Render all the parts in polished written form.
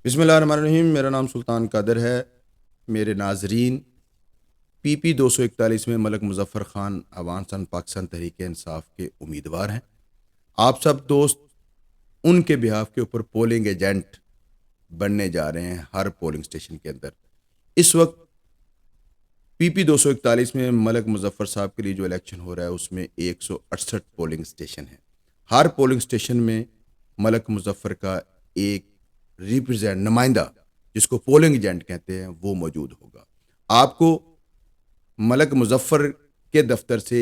بسم اللہ الرحمن الرحیم۔ میرا نام سلطان قادر ہے۔ میرے ناظرین، پی 241 میں ملک مظفر خان افغانستان پاکستان تحریک انصاف کے امیدوار ہیں۔ آپ سب دوست ان کے بہاف کے اوپر پولنگ ایجنٹ بننے جا رہے ہیں ہر پولنگ سٹیشن کے اندر۔ اس وقت پی 241 میں ملک مظفر صاحب کے لیے جو الیکشن ہو رہا ہے اس میں 168 پولنگ سٹیشن ہیں۔ ہر پولنگ سٹیشن میں ملک مظفر کا ایک نمائندہ، جس کو پولنگ ایجنٹ کہتے ہیں، وہ موجود ہوگا۔ آپ کو ملک مظفر کے دفتر سے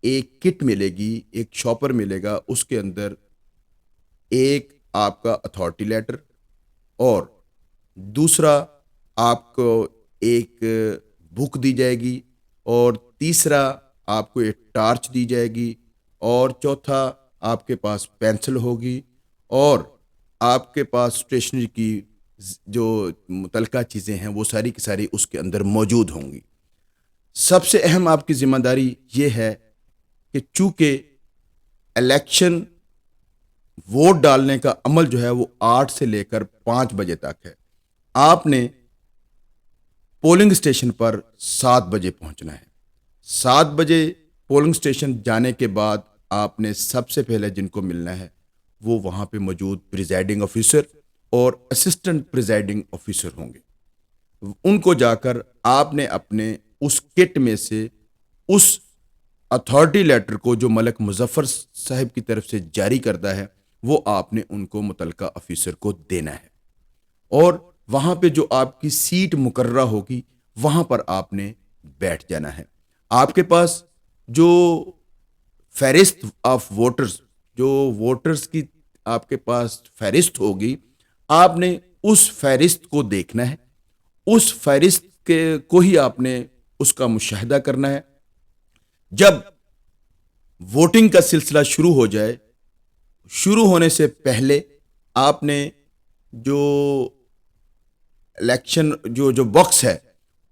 ایک کٹ ملے گی، ایک شاپر ملے گا، اس کے اندر ایک آپ کا اتھارٹی لیٹر اور دوسرا آپ کو ایک بک دی جائے گی اور تیسرا آپ کو ایک ٹارچ دی جائے گی اور چوتھا آپ کے پاس پینسل ہوگی اور آپ کے پاس اسٹیشنری کی جو متعلقہ چیزیں ہیں وہ ساری کی ساری اس کے اندر موجود ہوں گی۔ سب سے اہم آپ کی ذمہ داری یہ ہے کہ چونکہ الیکشن ووٹ ڈالنے کا عمل جو ہے وہ 8 سے لے کر 5 بجے تک ہے، آپ نے پولنگ سٹیشن پر 7 بجے پہنچنا ہے۔ 7 بجے پولنگ سٹیشن جانے کے بعد آپ نے سب سے پہلے جن کو ملنا ہے وہ وہاں پہ موجود پریزائڈنگ آفیسر اور اسسٹنٹ پریزائڈنگ آفیسر ہوں گے۔ ان کو جا کر آپ نے اپنے اس کٹ میں سے اس اتھارٹی لیٹر کو جو ملک مظفر صاحب کی طرف سے جاری کردہ ہے وہ آپ نے ان کو متعلقہ آفیسر کو دینا ہے، اور وہاں پہ جو آپ کی سیٹ مقررہ ہوگی وہاں پر آپ نے بیٹھ جانا ہے۔ آپ کے پاس جو فہرست آف ووٹرز، جو ووٹرز کی آپ کے پاس فہرست ہوگی، آپ نے اس فہرست کو دیکھنا ہے، اس فہرست کے کو ہی آپ نے اس کا مشاہدہ کرنا ہے۔ جب ووٹنگ کا سلسلہ شروع ہو جائے، شروع ہونے سے پہلے آپ نے جو الیکشن جو باکس ہے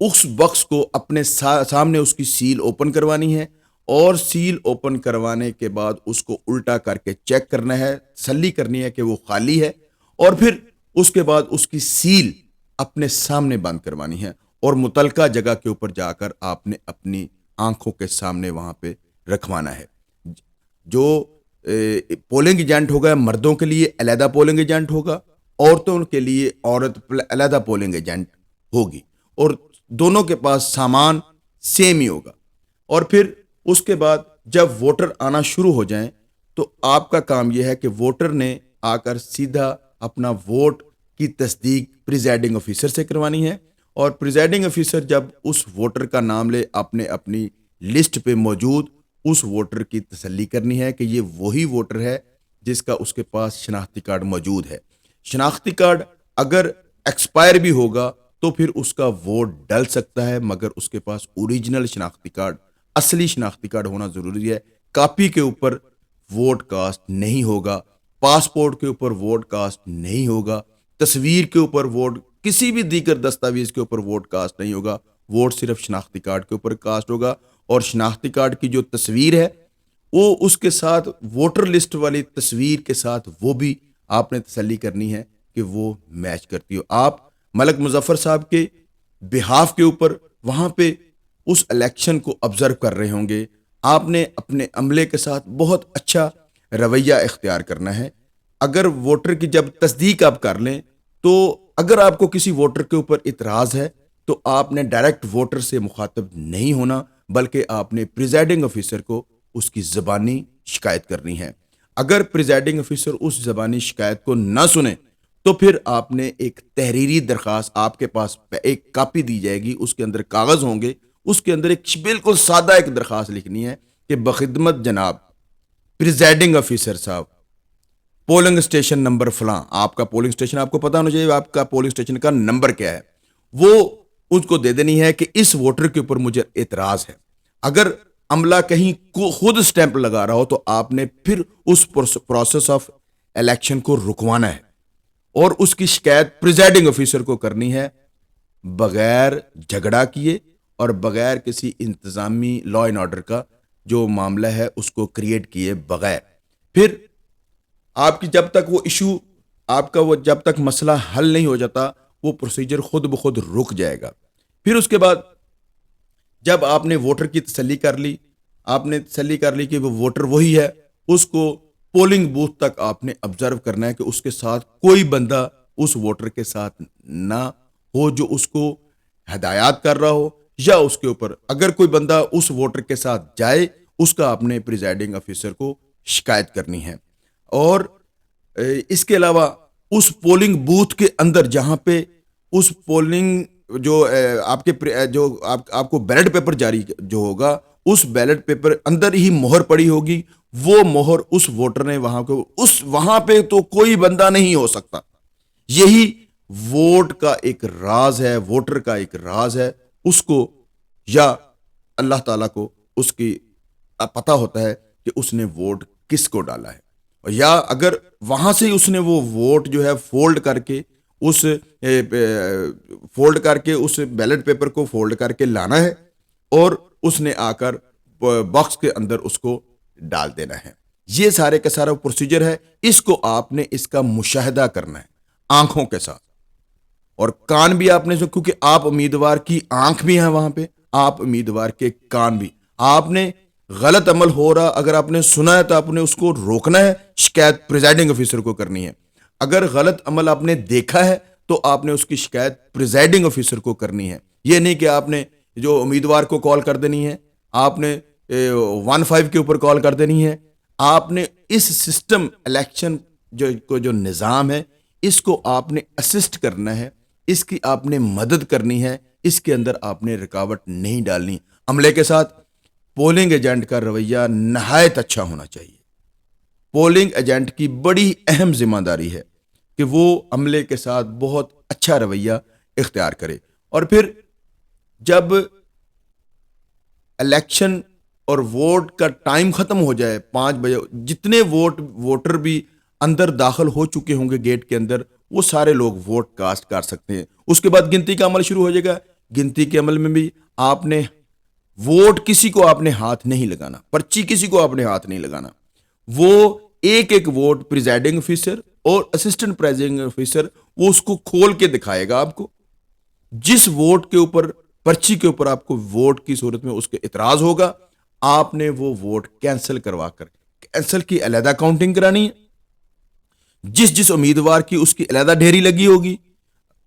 اس باکس کو اپنے سامنے اس کی سیل اوپن کروانی ہے، اور سیل اوپن کروانے کے بعد اس کو الٹا کر کے چیک کرنا ہے، تسلی کرنی ہے کہ وہ خالی ہے، اور پھر اس کے بعد اس کی سیل اپنے سامنے بند کروانی ہے اور متعلقہ جگہ کے اوپر جا کر آپ نے اپنی آنکھوں کے سامنے وہاں پہ رکھوانا ہے۔ جو پولنگ ایجنٹ ہوگا، مردوں کے لیے علیحدہ پولنگ ایجنٹ ہوگا، عورتوں کے لیے علیحدہ پولنگ ایجنٹ ہوگی، اور دونوں کے پاس سامان سیم ہی ہوگا۔ اور پھر اس کے بعد جب ووٹر آنا شروع ہو جائیں تو آپ کا کام یہ ہے کہ ووٹر نے آ کر سیدھا اپنا ووٹ کی تصدیق پریزائڈنگ آفیسر سے کروانی ہے، اور پریزائڈنگ آفیسر جب اس ووٹر کا نام لے، آپ نے اپنی لسٹ پہ موجود اس ووٹر کی تسلی کرنی ہے کہ یہ وہی ووٹر ہے جس کا اس کے پاس شناختی کارڈ موجود ہے۔ شناختی کارڈ اگر ایکسپائر بھی ہوگا تو پھر اس کا ووٹ ڈل سکتا ہے، مگر اس کے پاس اوریجنل شناختی کارڈ، اصلی شناختی کارڈ ہونا ضروری ہے۔ کاپی کے اوپر ووٹ کاسٹ نہیں ہوگا، پاسپورٹ کے اوپر ووٹ کاسٹ نہیں ہوگا، تصویر کے اوپر ووٹ، کسی بھی دیگر دستاویز کے اوپر ووٹ کاسٹ نہیں ہوگا، ووٹ صرف شناختی کارڈ کے اوپر کاسٹ ہوگا۔ اور شناختی کارڈ کی جو تصویر ہے وہ اس کے ساتھ ووٹر لسٹ والی تصویر کے ساتھ وہ بھی آپ نے تسلی کرنی ہے کہ وہ میچ کرتی ہو۔ آپ ملک مظفر صاحب کے بہاف کے اوپر وہاں پہ اس الیکشن کو آبزرو کر رہے ہوں گے۔ آپ نے اپنے عملے کے ساتھ بہت اچھا رویہ اختیار کرنا ہے۔ اگر ووٹر کی جب تصدیق آپ کر لیں تو اگر آپ کو کسی ووٹر کے اوپر اعتراض ہے تو آپ نے ڈائریکٹ ووٹر سے مخاطب نہیں ہونا، بلکہ آپ نے پریزائڈنگ آفیسر کو اس کی زبانی شکایت کرنی ہے۔ اگر پریزائڈنگ آفیسر اس زبانی شکایت کو نہ سنے تو پھر آپ نے ایک تحریری درخواست، آپ کے پاس ایک کاپی دی جائے گی، اس کے اندر کاغذ ہوں گے، اس کے اندر ایک بالکل سادہ ایک درخواست لکھنی ہے کہ بخدمت جناب پریزائڈنگ آفیسر صاحب، پولنگ سٹیشن نمبر فلاں، آپ کا پولنگ سٹیشن آپ کو پتا ہونا چاہیے آپ کا پولنگ سٹیشن کا نمبر کیا ہے، وہ اس کو دے دینی ہے کہ اس ووٹر کے اوپر مجھے اعتراض ہے۔ اگر عملہ کہیں خود سٹیمپ لگا رہا ہو تو آپ نے پھر اس پروسیس آف الیکشن کو رکوانا ہے اور اس کی شکایت پریزائڈنگ آفیسر کو کرنی ہے، بغیر جھگڑا کیے اور بغیر کسی انتظامی لا اینڈ آرڈر کا جو معاملہ ہے اس کو کریٹ کیے بغیر۔ پھر آپ کی جب تک وہ ایشو آپ کا وہ جب تک مسئلہ حل نہیں ہو جاتا وہ پروسیجر خود بخود رک جائے گا. پھر اس کے بعد جب آپ نے ووٹر کی تسلی کر لی، آپ نے تسلی کر لی کہ وہ ووٹر وہی ہے، اس کو پولنگ بوتھ تک آپ نے آبزرو کرنا ہے کہ اس کے ساتھ کوئی بندہ اس ووٹر کے ساتھ نہ ہو جو اس کو ہدایات کر رہا ہو، یا اس کے اوپر اگر کوئی بندہ اس ووٹر کے ساتھ جائے اس کا آپ نے پریزائڈنگ آفیسر کو شکایت کرنی ہے. اور اس کے علاوہ اس پولنگ بوتھ کے اندر جہاں پہ اس پولنگ جو آپ کے جو آپ کو بیلٹ پیپر جاری جو ہوگا، اس بیلٹ پیپر اندر ہی مہر پڑی ہوگی، وہ مہر اس ووٹر نے وہاں پہ تو کوئی بندہ نہیں ہو سکتا. یہی ووٹ کا ایک راز ہے، ووٹر کا ایک راز ہے. اس کو یا اللہ تعالیٰ کو اس کی پتہ ہوتا ہے کہ اس نے ووٹ کس کو ڈالا ہے، یا اگر وہاں سے اس نے وہ ووٹ جو ہے فولڈ کر کے اس بیلٹ پیپر کو فولڈ کر کے لانا ہے اور اس نے آ کر باکس کے اندر اس کو ڈال دینا ہے. یہ سارے کا سارا پروسیجر ہے. اس کو آپ نے اس کا مشاہدہ کرنا ہے آنکھوں کے ساتھ، اور کان بھی آپ نے کیونکہ آپ امیدوار کی آنکھ بھی ہیں وہاں پہ، آپ امیدوار کے کان بھی. آپ نے غلط عمل ہو رہا اگر آپ نے سنا ہے تو آپ نے اس کو روکنا ہے، شکایت پریزائڈنگ آفیسر کو کرنی ہے. اگر غلط عمل آپ نے دیکھا ہے تو آپ نے اس کی شکایت پریزائڈنگ آفیسر کو کرنی ہے. یہ نہیں کہ آپ نے جو امیدوار کو کال کر دینی ہے، آپ نے 15 کے اوپر کال کر دینی ہے. آپ نے اس سسٹم الیکشن جو نظام ہے اس کو آپ نے اسسٹ کرنا ہے، اس کی آپ نے مدد کرنی ہے، اس کے اندر آپ نے رکاوٹ نہیں ڈالنی. عملے کے ساتھ پولنگ ایجنٹ کا رویہ نہایت اچھا ہونا چاہیے. پولنگ ایجنٹ کی بڑی اہم ذمہ داری ہے کہ وہ عملے کے ساتھ بہت اچھا رویہ اختیار کرے. اور پھر جب الیکشن اور ووٹ کا ٹائم ختم ہو جائے 5 بجے، جتنے ووٹر بھی اندر داخل ہو چکے ہوں گے گیٹ کے اندر، وہ سارے لوگ ووٹ کاسٹ کر سکتے ہیں. اس کے بعد گنتی کا عمل شروع ہو جائے گا. گنتی کے عمل میں بھی آپ نے ووٹ کسی کو آپ نے ہاتھ نہیں لگانا، پرچی کسی کو آپ نے ہاتھ نہیں لگانا. وہ ایک ایک ووٹ پریزائڈنگ آفیسر اور اسسٹنٹ پریزائڈنگ آفیسر وہ اس کو کھول کے دکھائے گا آپ کو. جس ووٹ کے اوپر، پرچی کے اوپر آپ کو ووٹ کی صورت میں اس کے اعتراض ہوگا، آپ نے وہ ووٹ کینسل کروا کر کینسل کی علیحدہ کاؤنٹنگ کرانی ہے. جس امیدوار کی اس کی علیحدہ ڈھیری لگی ہوگی،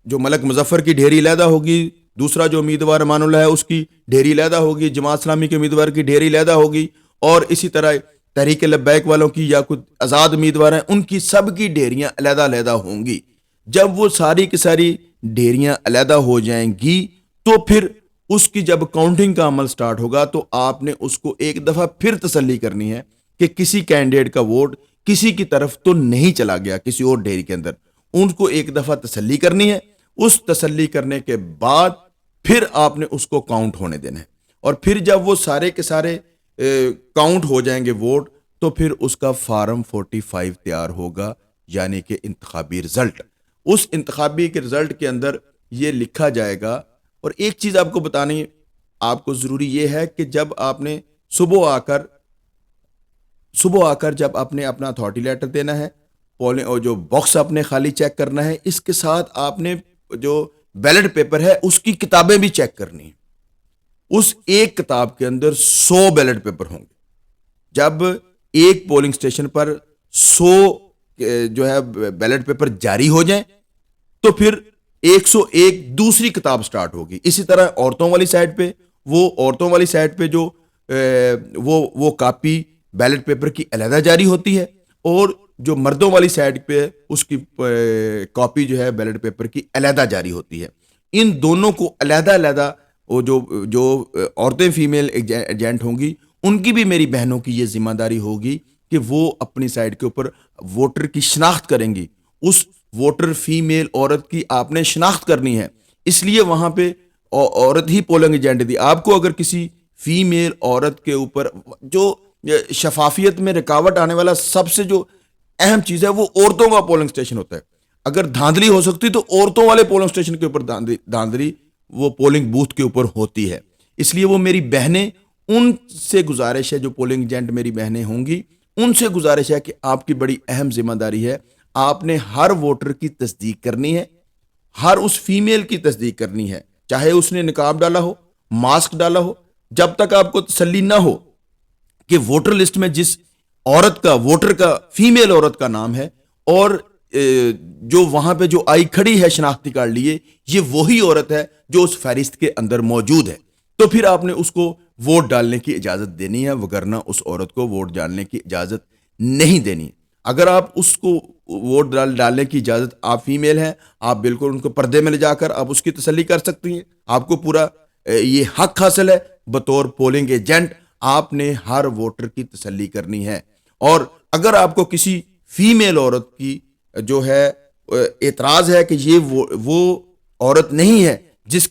جو ملک مظفر کی ڈھیری علیحدہ ہوگی، دوسرا جو امیدوار امان اللہ ہے اس کی ڈھیری علیحدہ ہوگی، جماعت اسلامی کے امیدوار کی ڈھیری علیحدہ ہوگی، اور اسی طرح تحریک لبیک والوں کی یا کچھ آزاد امیدوار ہیں ان کی سب کی ڈھیریاں علیحدہ علیحدہ ہوں گی. جب وہ ساری کی ساری ڈھیریاں علیحدہ ہو جائیں گی تو پھر اس کی جب کاؤنٹنگ کا عمل سٹارٹ ہوگا تو آپ نے اس کو ایک دفعہ پھر تسلی کرنی ہے کہ کسی کینڈیڈیٹ کا ووٹ کسی کی طرف تو نہیں چلا گیا کسی اور ڈھیری کے اندر. ان کو ایک دفعہ تسلی کرنی ہے. اس تسلی کرنے کے بعد پھر آپ نے اس کو کاؤنٹ ہونے دینا ہے. اور پھر جب وہ سارے کے سارے کاؤنٹ ہو جائیں گے ووٹ، تو پھر اس کا فارم 45 تیار ہوگا، یعنی کہ انتخابی رزلٹ. اس انتخابی کے رزلٹ کے اندر یہ لکھا جائے گا. اور ایک چیز آپ کو بتانی آپ کو ضروری یہ ہے کہ جب آپ نے صبح آ کر جب آپ نے اپنا اتھارٹی لیٹر دینا ہے، اور جو باکس آپ نے خالی چیک کرنا ہے، اس کے ساتھ آپ نے جو بیلٹ پیپر ہے اس کی کتابیں بھی چیک کرنی ہیں. اس ایک کتاب کے اندر 100 بیلٹ پیپر ہوں گے. جب ایک پولنگ سٹیشن پر 100 جو ہے بیلٹ پیپر جاری ہو جائیں تو پھر 101 دوسری کتاب سٹارٹ ہوگی. اسی طرح عورتوں والی سائڈ پہ جو وہ کاپی بیلٹ پیپر کی علیحدہ جاری ہوتی ہے، اور جو مردوں والی سائڈ پہ اس کی کاپی جو ہے بیلٹ پیپر کی علیحدہ جاری ہوتی ہے. ان دونوں کو علیحدہ علیحدہ وہ جو عورتیں فیمیل ایجنٹ ہوں گی ان کی بھی میری بہنوں کی یہ ذمہ داری ہوگی کہ وہ اپنی سائڈ کے اوپر ووٹر کی شناخت کریں گی. اس ووٹر فیمیل عورت کی آپ نے شناخت کرنی ہے. اس لیے وہاں پہ عورت ہی پولنگ ایجنٹ دی. آپ کو اگر کسی فیمیل عورت کے اوپر جو شفافیت میں رکاوٹ آنے والا سب سے جو اہم چیز ہے وہ عورتوں کا پولنگ سٹیشن ہوتا ہے. اگر دھاندلی ہو سکتی تو عورتوں والے پولنگ سٹیشن کے اوپر دھاندلی وہ پولنگ بوتھ کے اوپر ہوتی ہے. اس لیے وہ میری بہنیں، ان سے گزارش ہے، جو پولنگ ایجنٹ میری بہنیں ہوں گی ان سے گزارش ہے کہ آپ کی بڑی اہم ذمہ داری ہے آپ نے ہر ووٹر کی تصدیق کرنی ہے، ہر اس فیمیل کی تصدیق کرنی ہے، چاہے اس نے نقاب ڈالا ہو، ماسک ڈالا ہو، جب تک آپ کو تسلی نہ ہو کہ ووٹر لسٹ میں جس عورت کا، ووٹر کا، فیمیل عورت کا نام ہے، اور جو وہاں پہ جو آئی کھڑی ہے شناختی کارڈ لیے، یہ وہی عورت ہے جو اس فہرست کے اندر موجود ہے، تو پھر آپ نے اس کو ووٹ ڈالنے کی اجازت دینی ہے، وگرنہ اس عورت کو ووٹ ڈالنے کی اجازت نہیں دینی۔ اگر آپ اس کو ووٹ ڈالنے کی اجازت، آپ فیمیل ہیں، آپ بالکل ان کو پردے میں لے جا کر آپ اس کی تسلی کر سکتی ہیں، آپ کو پورا یہ حق حاصل ہے بطور پولنگ ایجنٹ، آپ نے ہر ووٹر کی تسلی کرنی ہے۔ اور اگر آپ کو کسی فیمیل عورت کی جو ہے اعتراض ہے کہ یہ وہ عورت نہیں ہے جس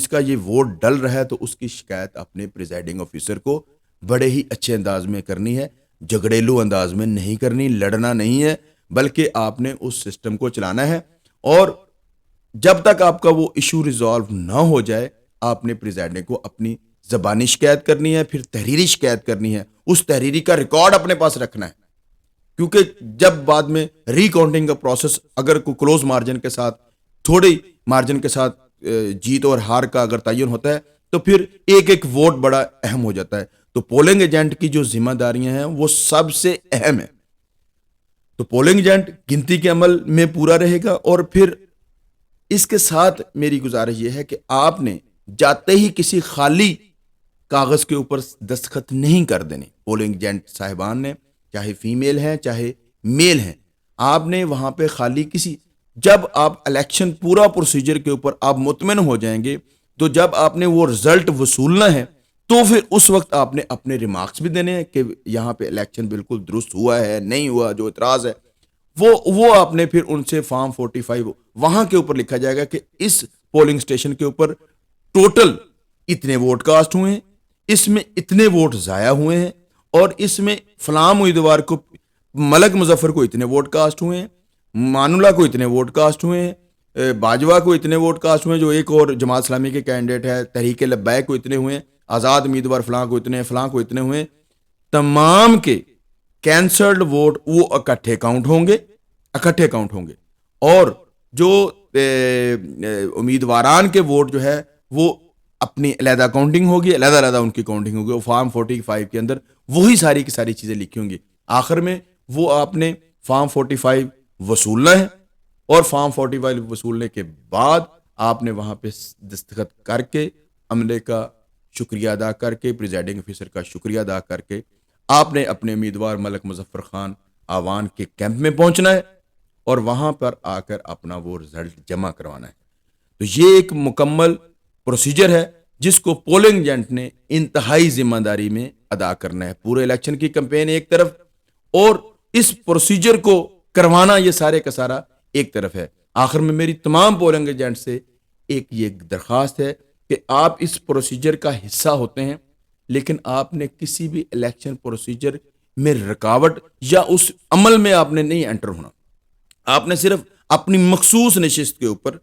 کا یہ ووٹ ڈل رہا ہے، تو اس کی شکایت اپنے پریزائڈنگ آفیسر کو بڑے ہی اچھے انداز میں کرنی ہے، جھگڑیلو انداز میں نہیں کرنی، لڑنا نہیں ہے، بلکہ آپ نے اس سسٹم کو چلانا ہے۔ اور جب تک آپ کا وہ ایشو ریزالو نہ ہو جائے، آپ نے پریزائڈنگ کو اپنی زبانی شکایت کرنی ہے، پھر تحریری شکایت کرنی ہے، اس تحریری کا ریکارڈ اپنے پاس رکھنا ہے، کیونکہ جب بعد میں ری کاؤنٹنگ کا پروسیس اگر کوئی کلوز مارجن کے ساتھ، تھوڑی مارجن کے ساتھ جیت اور ہار کا اگر تعین ہوتا ہے، تو پھر ایک ایک ووٹ بڑا اہم ہو جاتا ہے۔ تو پولنگ ایجنٹ کی جو ذمہ داریاں ہیں وہ سب سے اہم ہیں۔ تو پولنگ ایجنٹ گنتی کے عمل میں پورا رہے گا، اور پھر اس کے ساتھ میری گزارش یہ ہے کہ آپ نے جاتے ہی کسی خالی کاغذ کے اوپر دستخط نہیں کر دینے۔ پولنگ ایجنٹ صاحبان نے، چاہے فیمیل ہیں چاہے میل ہیں، آپ نے وہاں پہ خالی کسی، جب آپ الیکشن پورا پروسیجر کے اوپر آپ مطمئن ہو جائیں گے، تو جب آپ نے وہ رزلٹ وصولنا ہے، تو پھر اس وقت آپ نے اپنے ریمارکس بھی دینے ہیں کہ یہاں پہ الیکشن بالکل درست ہوا ہے، نہیں ہوا، جو اعتراض ہے وہ آپ نے پھر ان سے فارم 45 وہاں کے اوپر لکھا جائے گا کہ اس پولنگ سٹیشن کے اوپر ٹوٹل اتنے ووٹ کاسٹ ہوئے ہیں، اس میں اتنے ووٹ ضائع ہوئے ہیں، اور اس میں فلاں امیدوار کو، ملک مظفر کو اتنے ووٹ کاسٹ ہوئے ہیں، مانولہ کو اتنے ووٹ کاسٹ ہوئے ہیں، باجوہ کو اتنے ووٹ کاسٹ ہوئے ہیں جو ایک اور جماعت اسلامی کے کینڈیڈیٹ ہے، تحریک لبیک کو اتنے ہوئے ہیں، آزاد امیدوار فلاں کو اتنے، فلاں کو اتنے ہوئے ہیں، تمام کے کینسلڈ ووٹ وہ اکٹھے کاؤنٹ ہوں گے، اور جو امیدواران کے ووٹ جو ہے وہ اپنی علیحدہ کاؤنٹنگ ہوگی، علیحدہ علیحدہ ان کی کاؤنٹنگ ہوگی، وہ فارم 45 کے اندر وہی ساری کی ساری چیزیں لکھی ہوں گی۔ آخر میں وہ آپ نے فارم 45 وصولنا ہے، اور فارم 45 وصولنے کے بعد آپ نے وہاں پہ دستخط کر کے، عملے کا شکریہ ادا کر کے، پریزائڈنگ آفیسر کا شکریہ ادا کر کے، آپ نے اپنے امیدوار ملک مظفر خان آوان کے کیمپ میں پہنچنا ہے، اور وہاں پر آ کر اپنا وہ رزلٹ جمع کروانا ہے۔ تو یہ ایک مکمل پروسیجر ہے جس کو پولنگ ایجنٹ نے انتہائی ذمہ داری میں ادا کرنا ہے۔ پورے الیکشن کی کمپین ایک طرف، اور اس پروسیجر کو کروانا یہ سارے کا سارا ایک طرف ہے۔ آخر میں میری تمام پولنگ ایجنٹ سے ایک یہ درخواست ہے کہ آپ اس پروسیجر کا حصہ ہوتے ہیں، لیکن آپ نے کسی بھی الیکشن پروسیجر میں رکاوٹ یا اس عمل میں آپ نے نہیں انٹر ہونا۔ آپ نے صرف اپنی مخصوص نشست کے اوپر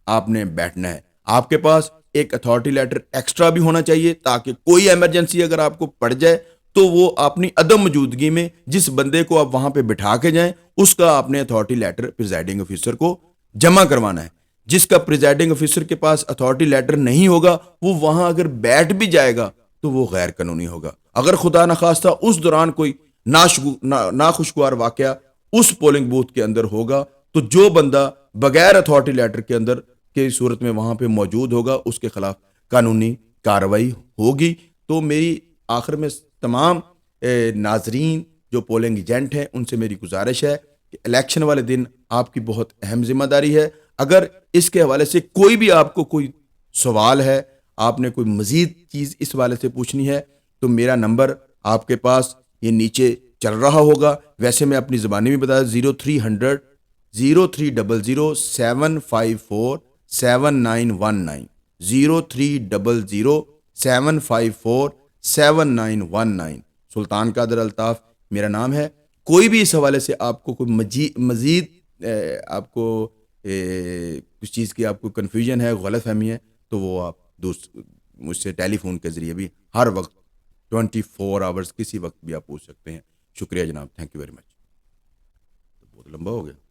آپ نے بیٹھنا ہے۔ آپ کے پاس ایک اتھارٹی لیٹر ایکسٹرا بھی ہونا چاہیے، تاکہ کوئی ایمرجنسی اگر آپ کو پڑ جائے تو وہ اپنی عدم موجودگی میں جس بندے کو آپ وہاں پہ بٹھا کے جائیں، اس کا آپ نے اتھارٹی لیٹر پریزائڈنگ آفیسر کو جمع کروانا ہے۔ جس کا پریزائڈنگ آفیسر کے پاس اتھارٹی لیٹر نہیں ہوگا، وہ وہاں اگر بیٹھ بھی جائے گا تو وہ غیر قانونی ہوگا۔ اگر خدا نخواستہ اس دوران کوئی ناخوشگوار واقعہ اس پولنگ بوتھ کے اندر ہوگا، تو جو بندہ بغیر اتھارٹی لیٹر کے اندر کی صورت میں وہاں پہ موجود ہوگا، اس کے خلاف قانونی کارروائی ہوگی۔ تو میری آخر میں تمام ناظرین جو پولنگ ایجنٹ ہیں ان سے میری گزارش ہے کہ الیکشن والے دن آپ کی بہت اہم ذمہ داری ہے۔ اگر اس کے حوالے سے کوئی بھی آپ کو کوئی سوال ہے، آپ نے کوئی مزید چیز اس حوالے سے پوچھنی ہے، تو میرا نمبر آپ کے پاس یہ نیچے چل رہا ہوگا۔ ویسے میں اپنی زبانی میں بتا 0300 0300 754 7919 0300 754 7919 سلطان قادر الطاف میرا نام ہے۔ کوئی بھی اس حوالے سے آپ کو کوئی مزید آپ کو کچھ چیز کی آپ کو کنفیوژن ہے، غلط فہمی ہے، تو وہ آپ مجھ سے ٹیلی فون کے ذریعے بھی ہر وقت 24 آورز کسی وقت بھی آپ پوچھ سکتے ہیں۔ شکریہ جناب، تھینک یو ویری مچ۔ لمبا ہو گیا.